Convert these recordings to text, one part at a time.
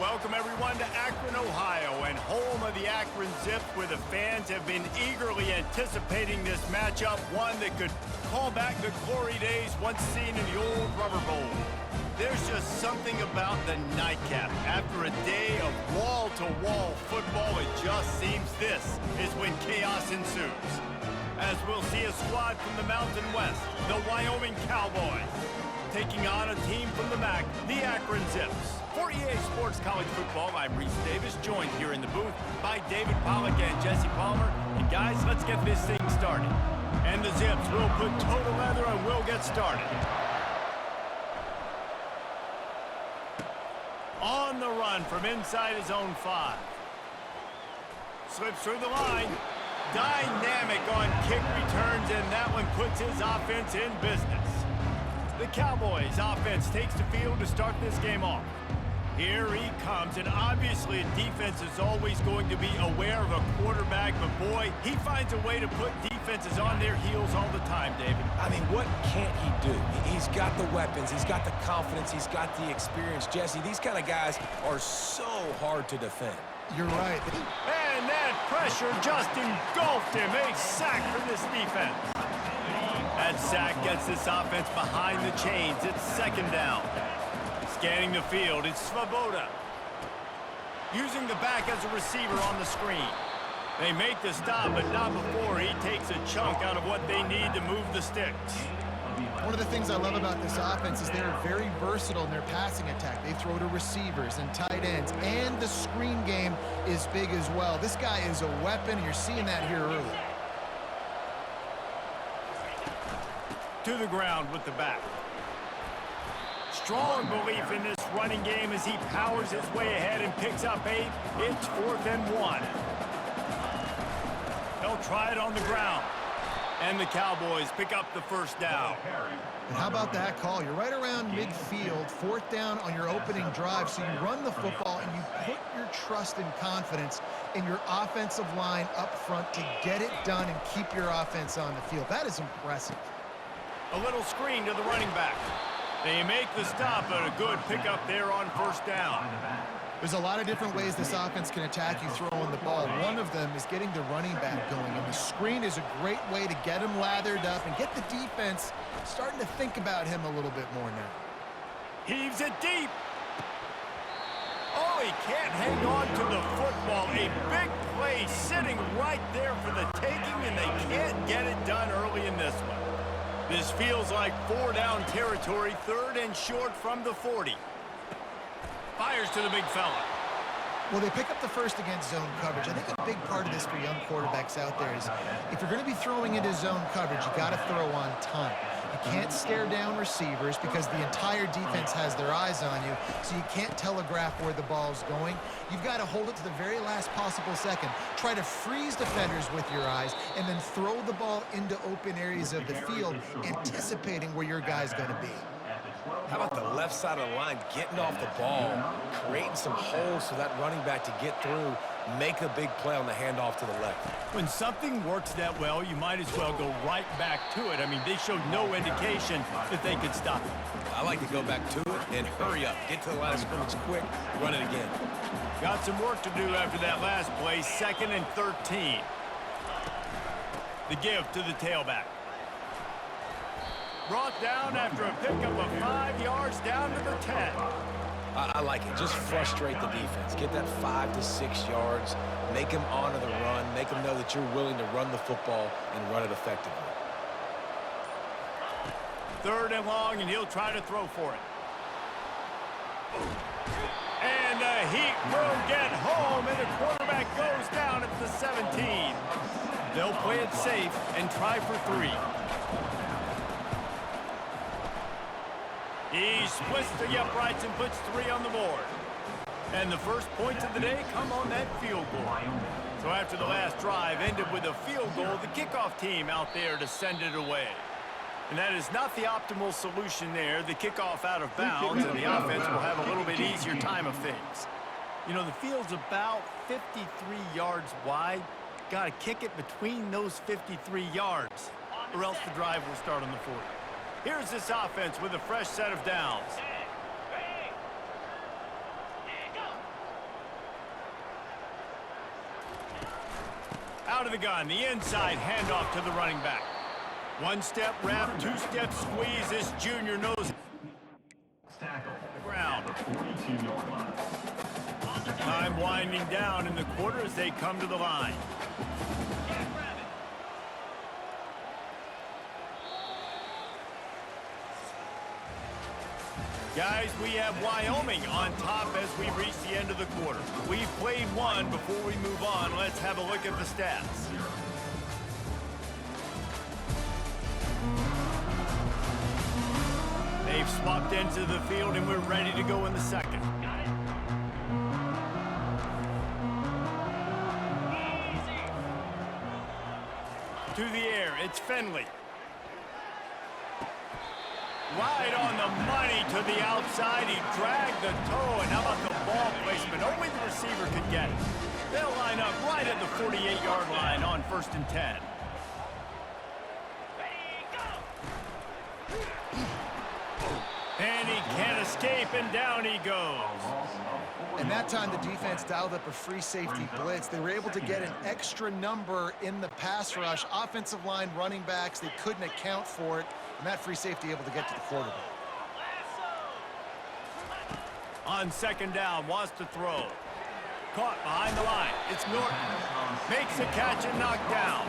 Welcome everyone to Akron, Ohio, and home of the Akron Zips, where the fans have been eagerly anticipating this matchup, one that could call back the glory days once seen in the old Rubber Bowl. There's just something about the nightcap. After a day of wall-to-wall football, it just seems this is when chaos ensues. As we'll see a squad from the Mountain West, the Wyoming Cowboys, taking on a team from the MAC, the Akron Zips. For EA Sports College Football, I'm Reese Davis, joined here in the booth by David Pollack and Jesse Palmer. And guys, let's get this thing started. And the Zips will put toe to leather and we'll get started. On the run from inside his own 5. Slips through the line. Dynamic on kick returns, and that one puts his offense in business. The Cowboys offense takes the field to start this game off. Here he comes, and obviously defense is always going to be aware of a quarterback, but boy, he finds a way to put defenses on their heels all the time, David. I mean, what can't he do? He's got the weapons, he's got the confidence, he's got the experience. Jesse, these kind of guys are so hard to defend. You're right. And that pressure just engulfed him. A sack for this defense. That sack gets this offense behind the chains. It's second down. Scanning the field, it's Svoboda. Using the back as a receiver on the screen. They make the stop, but not before he takes a chunk out of what they need to move the sticks. One of the things I love about this offense is they're very versatile in their passing attack. They throw to receivers and tight ends, and the screen game is big as well. This guy is a weapon, and you're seeing that here early. To the ground with the back. Strong belief in this running game as he powers his way ahead and picks up 8. It's 4th and 1. They'll try it on the ground. And the Cowboys pick up the first down. And how about that call? You're right around midfield, 4th down on your opening drive, so you run the football and you put your trust and confidence in your offensive line up front to get it done and keep your offense on the field. That is impressive. A little screen to the running back. They make the stop, but a good pickup there on first down. There's a lot of different ways this offense can attack you throwing the ball. One of them is getting the running back going, and the screen is a great way to get him lathered up and get the defense starting to think about him a little bit more now. Heaves it deep. Oh, he can't hang on to the football. A big play sitting right there for the taking, and they can't get it done early in this one. This feels like 4-down territory, 3rd and short from the 40. Fires to the big fella. Well, they pick up the first against zone coverage. I think a big part of this for young quarterbacks out there is if you're going to be throwing into zone coverage, you got to throw on time. You can't stare down receivers because the entire defense has their eyes on you, so you can't telegraph where the ball's going. You've got to hold it to the very last possible second. Try to freeze defenders with your eyes and then throw the ball into open areas of the field, anticipating where your guy's going to be. How about the left side of the line getting off the ball, creating some holes for that running back to get through, make a big play on the handoff to the left. When something works that well, you might as well go right back to it. I mean, they showed no indication that they could stop it. I like to go back to it and hurry up. Get to the line of scrimmage quick, run it again. Got some work to do after that last play, 2nd and 13. The give to the tailback. Brought down after a pickup of 5 yards down to the 10. I like it. Just frustrate the defense. Get that 5 to 6 yards. Make them honor the run. Make them know that you're willing to run the football and run it effectively. 3rd and long, and he'll try to throw for it. And the Heat will get home, and the quarterback goes down at the 17. They'll play it safe and try for 3. He splits the uprights and puts 3 on the board. And the first points of the day come on that field goal. So after the last drive ended with a field goal, the kickoff team out there to send it away. And that is not the optimal solution there. The kickoff out of bounds, and the offense will have a little bit easier time of things. You know, the field's about 53 yards wide. Got to kick it between those 53 yards, or else the drive will start on the 40. Here's this offense with a fresh set of downs. out of the gun. The inside handoff to the running back. One-step wrap, two-step squeeze. This junior knows ground. Time winding down in the quarter as they come to the line. Guys, we have Wyoming on top as we reach the end of the quarter. We've played one. Before we move on, let's have a look at the stats. They've swapped into the field, and we're ready to go in the second. To the air, it's Finley. Right on the money to the outside. He dragged the toe, and how about the ball placement? Only the receiver could get it. They'll line up right at the 48-yard line on 1st and 10. And he can't escape, and down he goes. And that time the defense dialed up a free safety blitz. They were able to get an extra number in the pass rush. Offensive line, running backs, they couldn't account for it. And that free safety able to get to the quarterback. On 2nd down, wants to throw. Caught behind the line. It's Norton. Makes a catch and knocked down.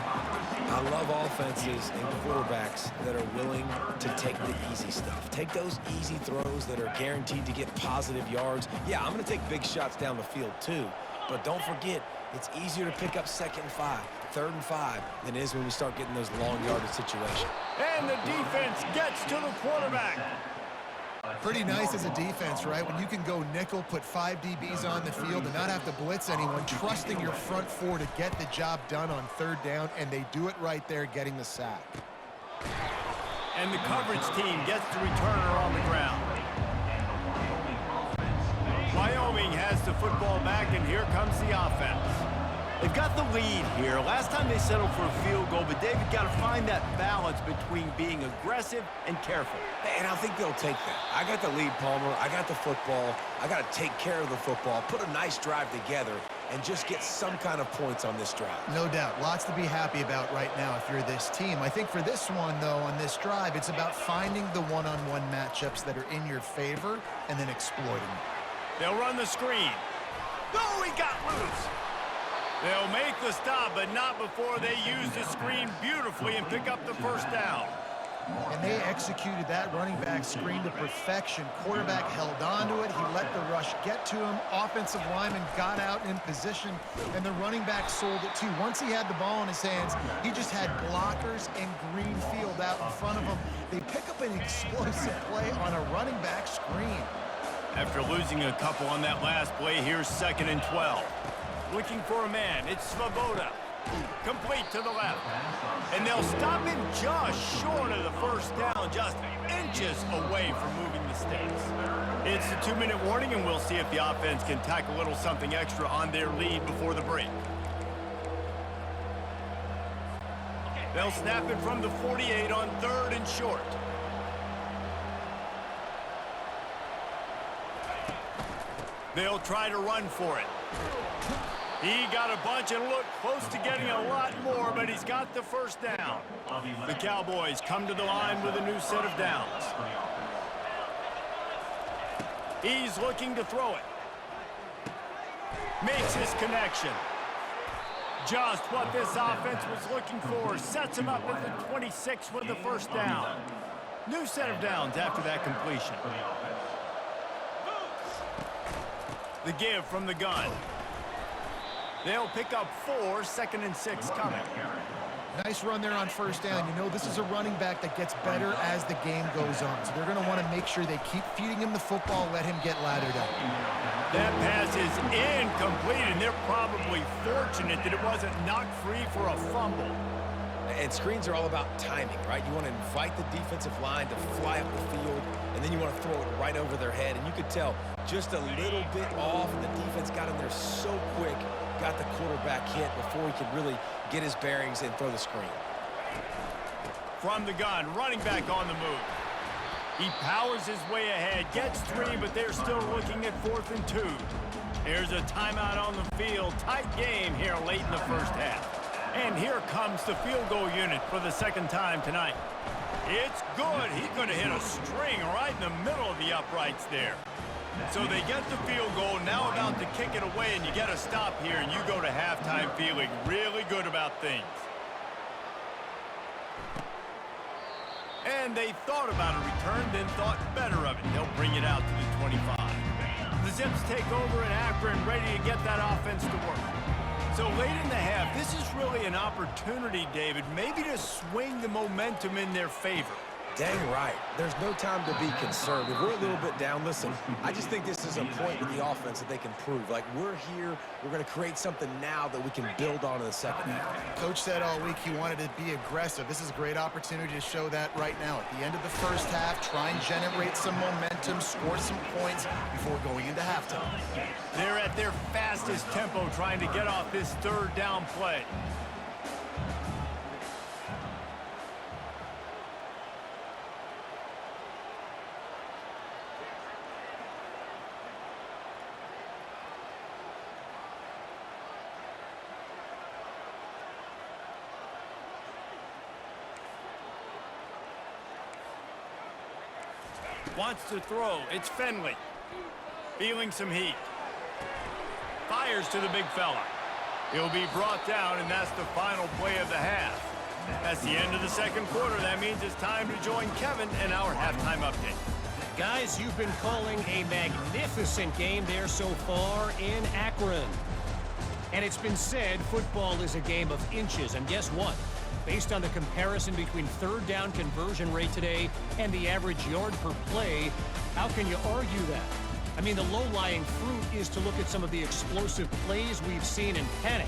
I love offenses and quarterbacks that are willing to take the easy stuff. Take those easy throws that are guaranteed to get positive yards. Yeah, I'm going to take big shots down the field too. But don't forget, it's easier to pick up 2nd and 5, 3rd and 5 than it is when we start getting those long yardage situations. And the defense gets to the quarterback. Pretty nice as a defense, right? When you can go nickel, put 5 DBs on the field and not have to blitz anyone, trusting your front four to get the job done on 3rd down, and they do it right there, getting the sack. And the coverage team gets the returner on the ground. Wyoming has the football back, and here comes the offense. They've got the lead here. Last time they settled for a field goal, but David got to find that balance between being aggressive and careful. And I think they'll take that. I got the lead, Palmer. I got the football. I got to take care of the football, put a nice drive together, and just get some kind of points on this drive. No doubt. Lots to be happy about right now if you're this team. I think for this one, though, on this drive, it's about finding the one-on-one matchups that are in your favor and then exploiting them. They'll run the screen. Oh, he got loose. They'll make the stop, but not before they use the screen beautifully and pick up the 1st down. And they executed that running back screen to perfection. Quarterback held on to it. He let the rush get to him. Offensive lineman got out in position, and the running back sold it too. Once he had the ball in his hands, he just had blockers and green field out in front of him. They pick up an explosive play on a running back screen. After losing a couple on that last play, here's 2nd and 12. Looking for a man. It's Svoboda. Complete to the left. And they'll stop him just short of the 1st down, just inches away from moving the sticks. It's a 2-minute warning, and we'll see if the offense can tack a little something extra on their lead before the break. They'll snap it from the 48 on 3rd and short. They'll try to run for it. He got a bunch and looked close to getting a lot more, but he's got the 1st down. The Cowboys come to the line with a new set of downs. He's looking to throw it. Makes his connection. Just what this offense was looking for. Sets him up at the 26 with the 1st down. New set of downs after that completion. The give from the gun. They'll pick up 4, 2nd and 6 coming. Nice run there on 1st down. You know, this is a running back that gets better as the game goes on. So they're going to want to make sure they keep feeding him the football, let him get laddered up. That pass is incomplete, and they're probably fortunate that it wasn't knocked free for a fumble. And screens are all about timing, right? You want to invite the defensive line to fly up the field, and then you want to throw it right over their head. And you could tell just a little bit off, and the defense got in there so quick, got the quarterback hit before he could really get his bearings and throw the screen. From the gun, running back on the move. He powers his way ahead, gets 3, but they're still looking at 4th and 2. Here's a timeout on the field. Tight game here late in the 1st half. And here comes the field goal unit for the second time tonight. It's good. He's going to hit a string right in the middle of the uprights there. So they get the field goal, now about to kick it away, and you get a stop here, and you go to halftime feeling really good about things. And they thought about a return, then thought better of it. They'll bring it out to the 25. The Zips take over in Akron, ready to get that offense to work. So late in the half, this is really an opportunity, David, maybe to swing the momentum in their favor. Dang right. There's no time to be concerned. If we're a little bit down, listen, I just think this is a point with the offense that they can prove. Like, we're here, we're going to create something now that we can build on in the second half. Coach said all week he wanted to be aggressive. This is a great opportunity to show that right now. At the end of the first half, try and generate some momentum, score some points before going into halftime. They're at their fastest tempo trying to get off this third down play. Wants to throw. It's Finley. Feeling some heat. Fires to the big fella. He'll be brought down, and that's the final play of the half. That's the end of the second quarter. That means it's time to join Kevin in our halftime update. Guys, you've been calling a magnificent game there so far in Akron. And it's been said football is a game of inches. And guess what? Based on the comparison between third down conversion rate today and the average yard per play, how can you argue that? I mean, the low-lying fruit is to look at some of the explosive plays we've seen in panic.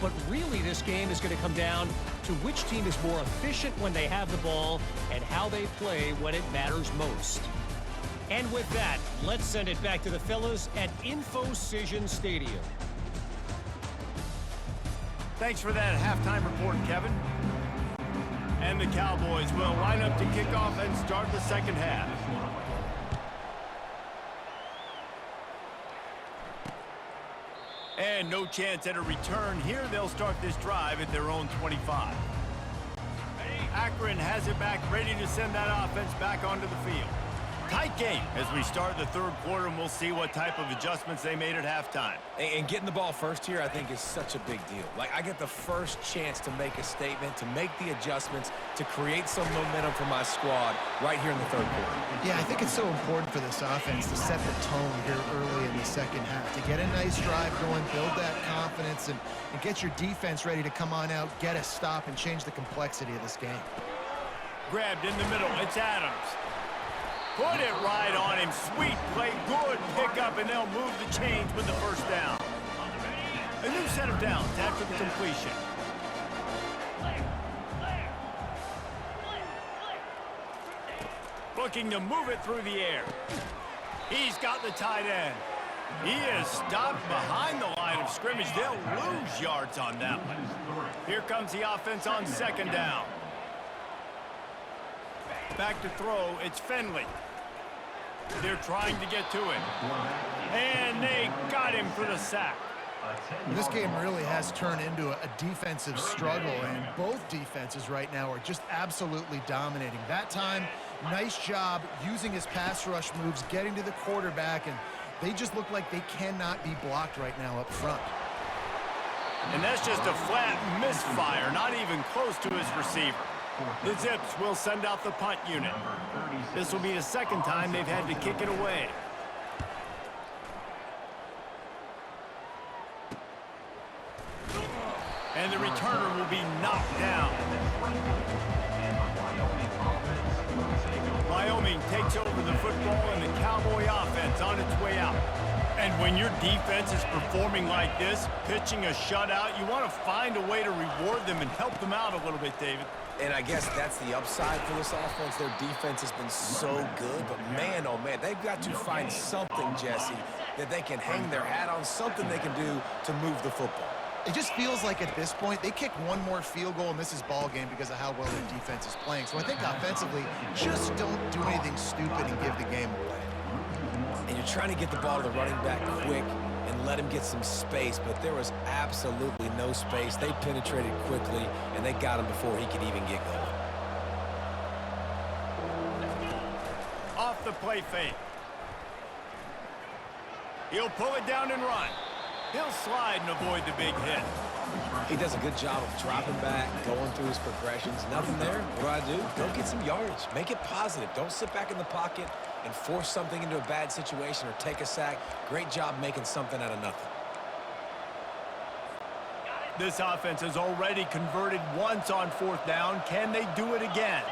But really, this game is going to come down to which team is more efficient when they have the ball and how they play when it matters most. And with that, let's send it back to the fellas at InfoCision Stadium. Thanks for that halftime report, Kevin. And the Cowboys will line up to kick off and start the second half. And no chance at a return here. They'll start this drive at their own 25. Akron has it back, ready to send that offense back onto the field. Tight game as we start the third quarter, and we'll see what type of adjustments they made at halftime. And getting the ball first here, I think, is such a big deal. Like, I get the first chance to make a statement, to make the adjustments, to create some momentum for my squad right here in the third quarter. Yeah, I think it's so important for this offense to set the tone here early in the second half, to get a nice drive going, build that confidence, and get your defense ready to come on out, get a stop, and change the complexity of this game. Grabbed in the middle. It's Adams. Put it right on him. Sweet play. Good pickup, and they'll move the chains with the first down. A new set of downs after the completion. Looking to move it through the air. He's got the tight end. He is stopped behind the line of scrimmage. They'll lose yards on that one. Here comes the offense on second down. Back to throw. It's Finley. They're trying to get to it. And they got him for the sack. This game really has turned into a defensive struggle, and both defenses right now are just absolutely dominating. That time, nice job using his pass rush moves, getting to the quarterback, and they just look like they cannot be blocked right now up front. And that's just a flat misfire, not even close to his receiver. The Zips will send out the punt unit. This will be the second time they've had to kick it away. And the returner will be knocked down. Wyoming takes over the football, and the Cowboy offense on its way out. And when your defense is performing like this, pitching a shutout, you want to find a way to reward them and help them out a little bit, David. And I guess that's the upside for this offense. Their defense has been so good, but man, oh man, they've got to find something, Jesse, that they can hang their hat on, something they can do to move the football. It just feels like at this point, they kick one more field goal and this is ball game because of how well their defense is playing. So I think offensively, just don't do anything stupid and give the game away. And you're trying to get the ball to the running back quick and let him get some space, but there was absolutely no space. They penetrated quickly, and they got him before he could even get going. Off the play fake. He'll pull it down and run. He'll slide and avoid the big hit. He does a good job of dropping back, going through his progressions. Nothing there. What do? Go get some yardage. Make it positive. Don't sit back in the pocket and force something into a bad situation or take a sack. Great job making something out of nothing. This offense has already converted once on 4th down. Can they do it again?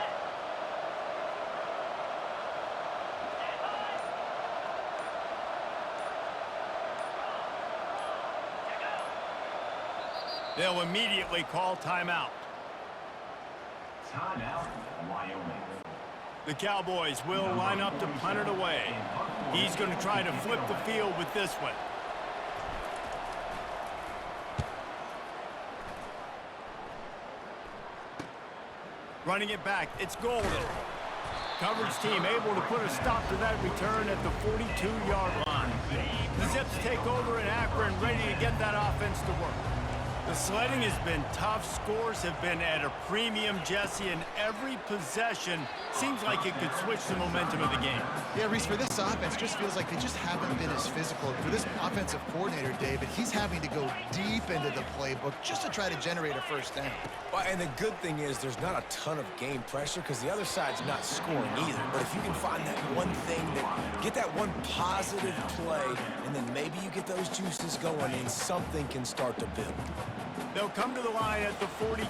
They'll immediately call timeout. Timeout, Wyoming. The Cowboys will line up to punt it away. He's going to try to flip the field with this one. Running it back, it's Golden. Coverage team able to put a stop to that return at the 42-yard line. The Zips take over in Akron, ready to get that offense to work. The sledding has been tough. Scores have been at a premium, Jesse, and every possession seems like it could switch the momentum of the game. Yeah, Reese, for this offense, just feels like they just haven't been as physical. For this offensive coordinator, David, he's having to go deep into the playbook just to try to generate a first down. Well, and the good thing is there's not a ton of game pressure because the other side's not scoring either. But if you can find that one thing, get that one positive play, and then maybe you get those juices going and something can start to build. They'll come to the line at the 42,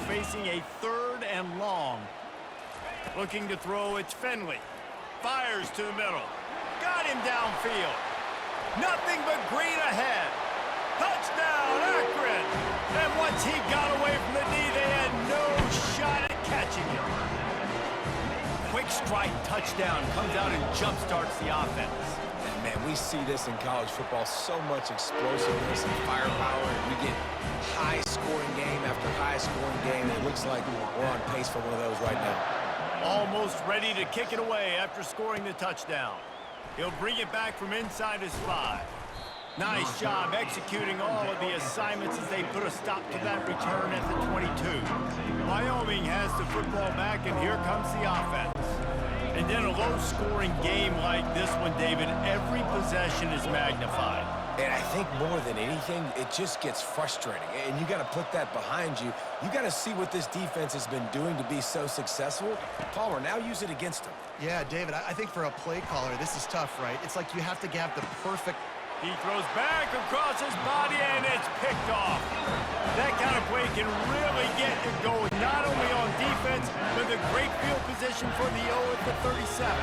facing a 3rd and long. Looking to throw, it's Finley. Fires to the middle. Got him downfield. Nothing but green ahead. Touchdown, Akron! And once he got away from the knee, they had no shot at catching him. Quick strike touchdown comes out and jump-starts the offense. And man, we see this in college football, so much explosiveness and firepower, and we get high-scoring game after high-scoring game. It looks like we're on pace for one of those right now. Almost ready to kick it away after scoring the touchdown. He'll bring it back from inside his 5. Nice job executing all of the assignments as they put a stop to that return at the 22. Wyoming has the football back, and here comes the offense. And then a low-scoring game like this one, David, every possession is magnified. And I think more than anything, it just gets frustrating. And you got to put that behind you. You got to see what this defense has been doing to be so successful. Palmer, now use it against them. Yeah, David, I think for a play caller, this is tough, right? It's like you have to have the perfect... He throws back across his body, and it's picked off. That kind of play can really get you going, not only on defense, but the great field position for the O at the 37.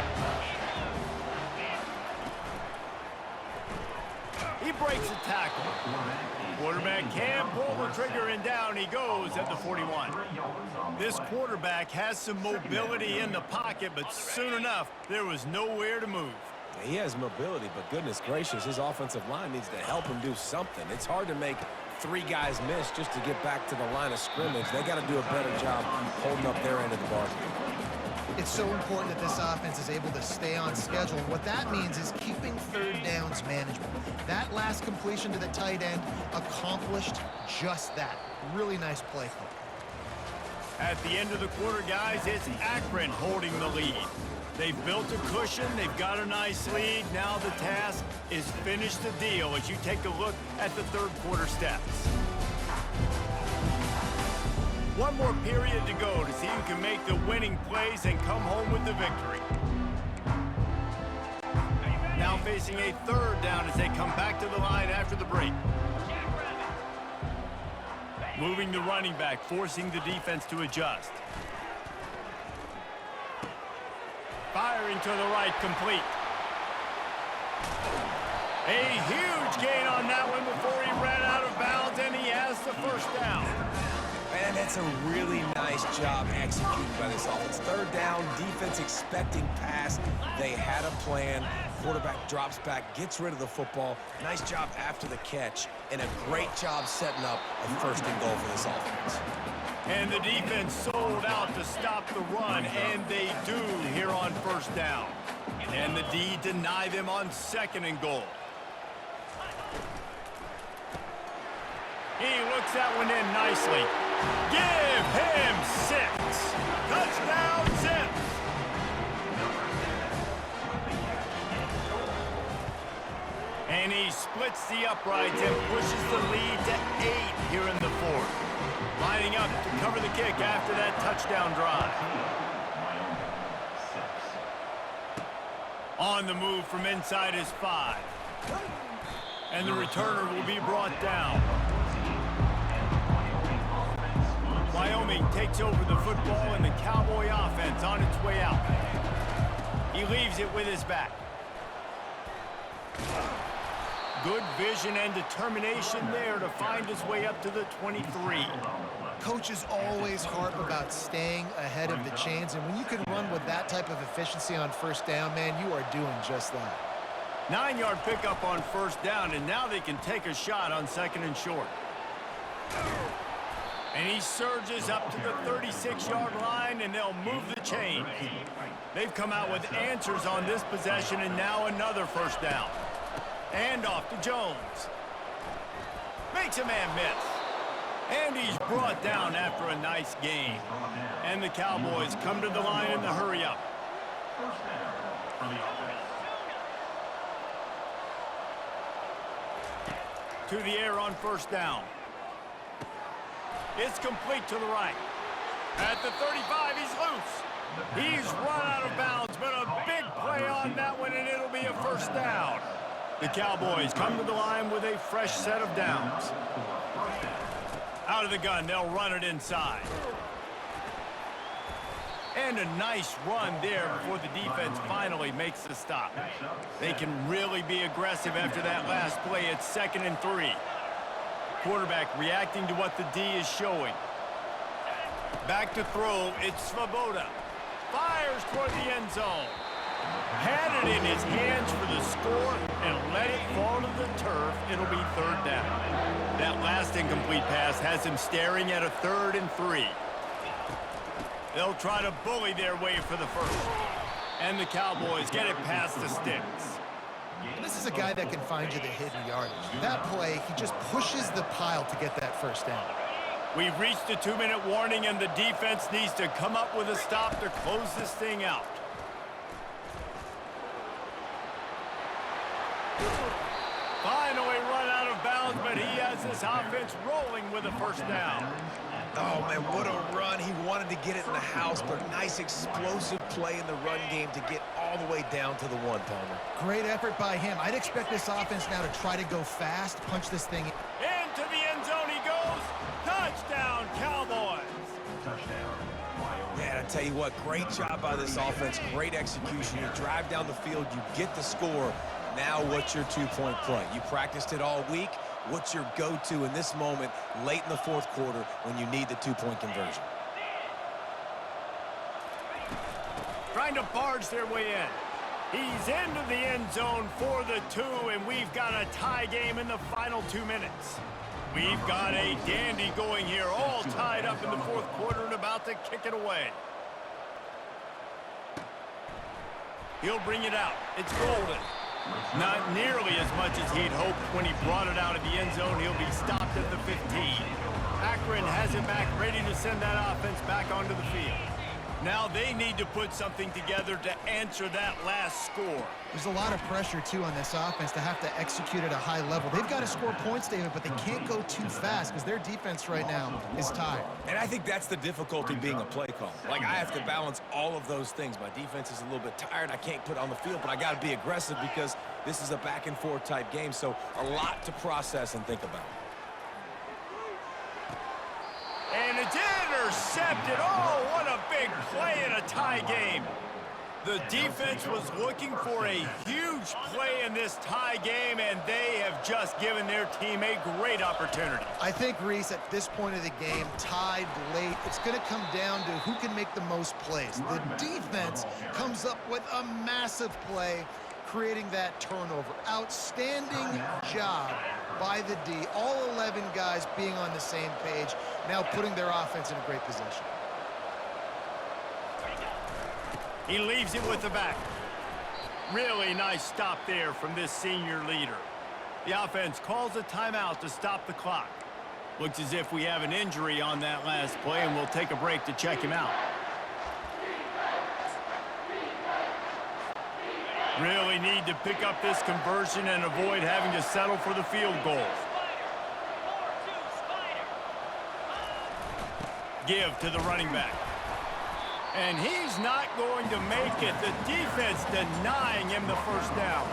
He breaks a tackle. Quarterback can pull the trigger, and down he goes at the 41. This quarterback has some mobility in the pocket, but soon enough, there was nowhere to move. He has mobility, but goodness gracious, his offensive line needs to help him do something. It's hard to make 3 guys miss just to get back to the line of scrimmage. They got to do a better job holding up their end of the bargain. It's so important that this offense is able to stay on schedule. And what that means is keeping 3rd downs manageable. That last completion to the tight end accomplished just that. Really nice play call. At the end of the quarter, guys, it's Akron holding the lead. They've built a cushion. They've got a nice lead. Now the task is finish the deal as you take a look at the 3rd quarter steps. One more period to go to see who can make the winning plays and come home with the victory. Now facing a 3rd down as they come back to the line after the break. Moving the running back, forcing the defense to adjust. Firing to the right, complete. A huge gain on that one before he ran out of bounds, and he has the 1st down. Man, that's a really nice job executed by this offense. 3rd down, defense expecting pass. They had a plan. Quarterback drops back, gets rid of the football. Nice job after the catch, and a great job setting up a 1st and goal for this offense. And the defense sold out to stop the run, and they do here on 1st down. And the D deny them on 2nd and goal. Tucks that one in nicely. Give him 6. Touchdown, Zips. And he splits the uprights and pushes the lead to 8 here in the 4th. Lining up to cover the kick after that touchdown drive. On the move from inside his 5. And the returner will be brought down. Wyoming takes over the football and the Cowboy offense on its way out. He leaves it with his back. Good vision and determination there to find his way up to the 23. Coaches always harp about staying ahead of the chains, and when you can run with that type of efficiency on first down, man, you are doing just that. 9-yard pickup on first down, and now they can take a shot on 2nd and short. And he surges up to the 36-yard line, and they'll move the chains. They've come out with answers on this possession, and now another first down. And off to Jones. Makes a man miss. And he's brought down after a nice gain. And the Cowboys come to the line in the hurry-up. To the air on first down. It's complete to the right. At the 35, he's loose. He's run out of bounds, but a big play on that one, and it'll be a first down. The Cowboys come to the line with a fresh set of downs. Out of the gun, they'll run it inside. And a nice run there before the defense finally makes the stop. They can really be aggressive after that last play. It's 2nd and 3. Quarterback reacting to what the D is showing. Back to throw, it's Svoboda. Fires toward the end zone. Had it in his hands for the score and let it fall to the turf. It'll be 3rd down. That last incomplete pass has him staring at a 3rd and 3. They'll try to bully their way for the first. And the Cowboys get it past the sticks. This is a guy that can find you the hidden yardage. That play, he just pushes the pile to get that first down. We've reached the 2-minute warning, and the defense needs to come up with a stop to close this thing out. Finally run out of bounds, but he has this offense rolling with a first down. Oh, man, what a run. He wanted to get it in the house, but nice explosive play in the run game to get all the way down to the 1, Palmer. Great effort by him. I'd expect this offense now to try to go fast, punch this thing in. Into the end zone he goes. Touchdown, Cowboys. Man, I tell you what, great job by this offense. Great execution. You drive down the field, you get the score. Now what's your 2-point play? You practiced it all week. What's your go-to in this moment late in the 4th quarter when you need the 2-point conversion? Trying to barge their way in. He's into the end zone for the 2, and we've got a tie game in the final 2 minutes. We've got a dandy going here, all tied up in the 4th quarter and about to kick it away. He'll bring it out. It's Golden. Not nearly as much as he'd hoped when he brought it out of the end zone. He'll be stopped at the 15. Akron has it back, ready to send that offense back onto the field. Now they need to put something together to answer that last score. There's a lot of pressure, too, on this offense to have to execute at a high level. They've got to score points, David, but they can't go too fast because their defense right now is tired. And I think that's the difficulty being a play call. Like, I have to balance all of those things. My defense is a little bit tired. I can't put it on the field, but I got to be aggressive because this is a back-and-forth type game, so a lot to process and think about. And it's intercepted. Oh, what a big play in a tie game. The defense was looking for a huge play in this tie game, and they have just given their team a great opportunity. I think, Reese, at this point of the game, tied late, it's going to come down to who can make the most plays. The defense comes up with a massive play, creating that turnover. Outstanding job by the D. All 11 guys being on the same page, now putting their offense in a great position. He leaves it with the back. Really nice stop there from this senior leader. The offense calls a timeout to stop the clock. Looks as if we have an injury on that last play, and we'll take a break to check him out. Really need to pick up this conversion and avoid having to settle for the field goal. Give to the running back. And he's not going to make it. The defense denying him the first down.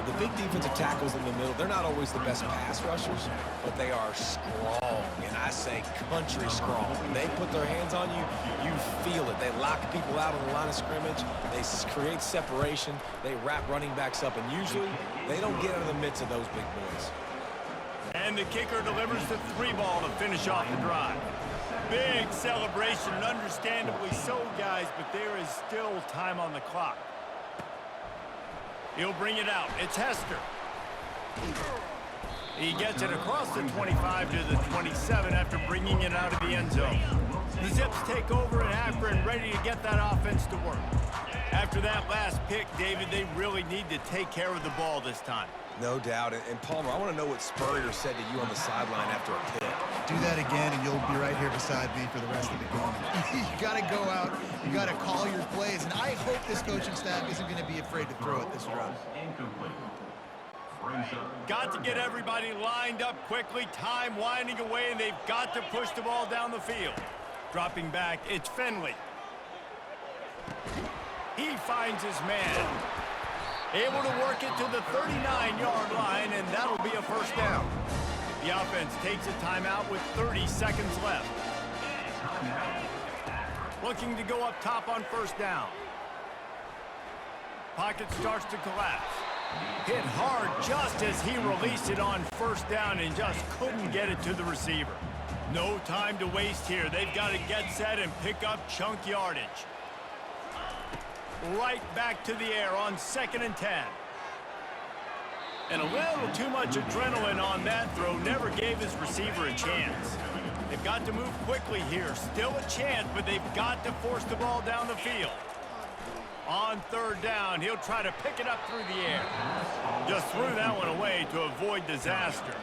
The big defensive tackles in the middle, they're not always the best pass rushers, but they are strong, and I say country strong. When they put their hands on you, you feel it. They lock people out on the line of scrimmage. They create separation. They wrap running backs up, and usually they don't get out of the midst of those big boys. And the kicker delivers the 3 ball to finish off the drive. Big celebration, and understandably so, guys, but there is still time on the clock. He'll bring it out. It's Hester. He gets it across the 25 to the 27 after bringing it out of the end zone. The Zips take over, and Akron ready to get that offense to work. After that last pick, David, they really need to take care of the ball this time. No doubt. And Palmer, I want to know what Spurrier said to you on the sideline after a pick. Do that again, and you'll be right here beside me for the rest of the game. You got to go out. You got to call your plays, and I hope this coaching staff isn't going to be afraid to throw it this drive. Got to get everybody lined up quickly. Time winding away, and they've got to push the ball down the field. Dropping back, it's Finley. He finds his man. Able to work it to the 39-yard line, and that'll be a first down. The offense takes a timeout with 30 seconds left. Looking to go up top on first down. Pocket starts to collapse. Hit hard just as he released it on first down and just couldn't get it to the receiver. No time to waste here. They've got to get set and pick up chunk yardage. Right back to the air on 2nd and 10. And a little too much adrenaline on that throw. Never gave his receiver a chance. They've got to move quickly here. Still a chance, but they've got to force the ball down the field. On 3rd down, he'll try to pick it up through the air. Just threw that one away to avoid disaster.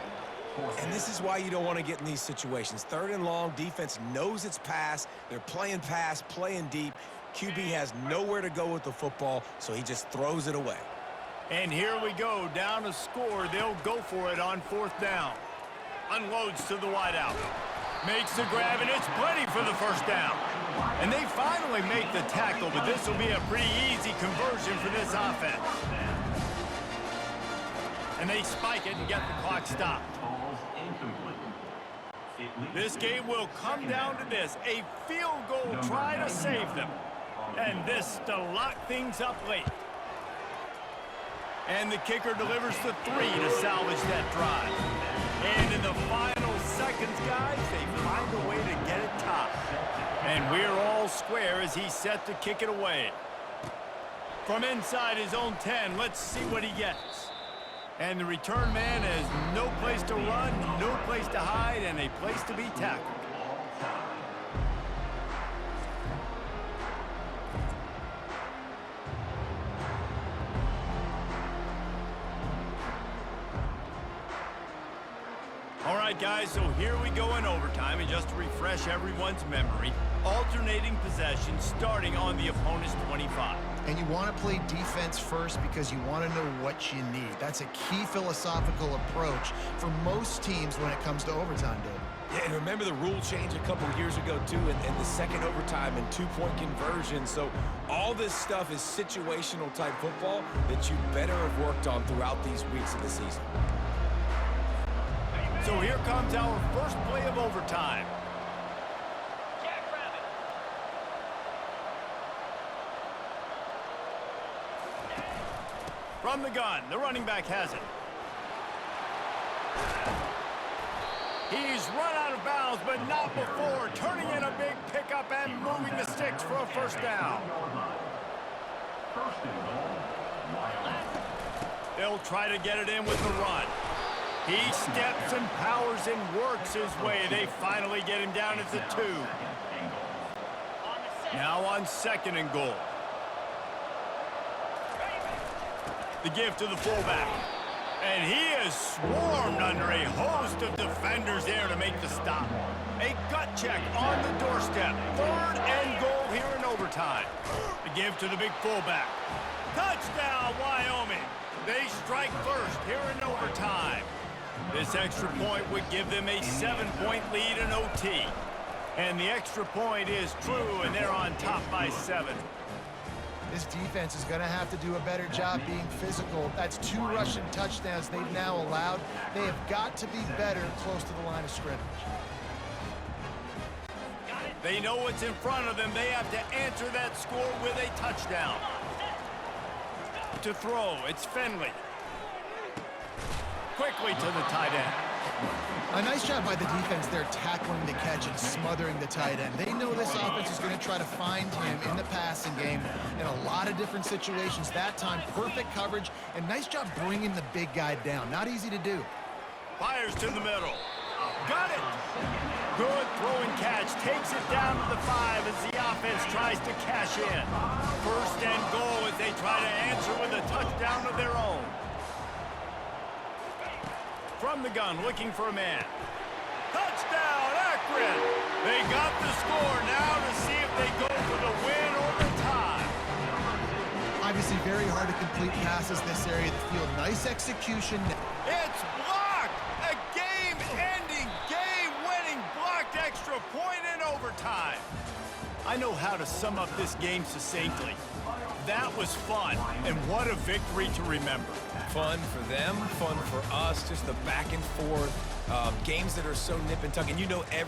And this is why you don't want to get in these situations. 3rd and long, defense knows it's pass. They're playing pass, playing deep. QB has nowhere to go with the football, so he just throws it away. And here we go, down a score. They'll go for it on 4th down. Unloads to the wideout. Makes the grab, and it's plenty for the first down. And they finally make the tackle, but this will be a pretty easy conversion for this offense. And they spike it and get the clock stopped. This game will come down to this, a field goal try to save them. And this to lock things up late. And the kicker delivers the 3 to salvage that drive. And in the final seconds, guys, they find a way to get it topped. And we're all square as he's set to kick it away. From inside his own 10, let's see what he gets. And the return man has no place to run, no place to hide, and a place to be tackled. All right, guys, so here we go in overtime, and just to refresh everyone's memory, alternating possession starting on the opponent's 25. And you want to play defense first because you want to know what you need. That's a key philosophical approach for most teams when it comes to overtime, David. Yeah, and remember the rule change a couple years ago, too, and the second overtime and 2-point conversion. So all this stuff is situational type football that you better have worked on throughout these weeks of the season. So here comes our first play of overtime. From the gun, the running back has it. He's run out of bounds, but not before turning in a big pickup and moving the sticks for a first down. They'll try to get it in with the run. He steps and powers and works his way. They finally get him down at the 2. Now on 2nd and goal. The give to the fullback. And he is swarmed under are a host of defenders there to make the stop. A gut check on the doorstep. 3rd and goal here in overtime. The give to the big fullback. Touchdown, Wyoming. They strike first here in overtime. This extra point would give them a 7-point lead in OT. And the extra point is true, and they're on top by 7. This defense is going to have to do a better job being physical. That's 2 rushing touchdowns they've now allowed. They have got to be better close to the line of scrimmage. They know what's in front of them. They have to answer that score with a touchdown. To throw, it's Finley. Quickly to the tight end. A nice job by the defense there tackling the catch and smothering the tight end. They know this offense is going to try to find him in the passing game in a lot of different situations. That time, perfect coverage, and nice job bringing the big guy down. Not easy to do. Fires to the middle. Got it. Good throw and catch. Takes it down to the 5 as the offense tries to cash in. 1st and goal as they try to answer with a touchdown of their own. From the gun, looking for a man. Touchdown, Akron! They got the score now to see if they go for the win or the tie. Obviously very hard to complete passes this area of the field. Nice execution. It's blocked! A game-ending, game-winning blocked extra point in overtime. I know how to sum up this game succinctly. That was fun, and what a victory to remember. Fun for them, fun for us, just the back and forth, games that are so nip and tuck, and you know every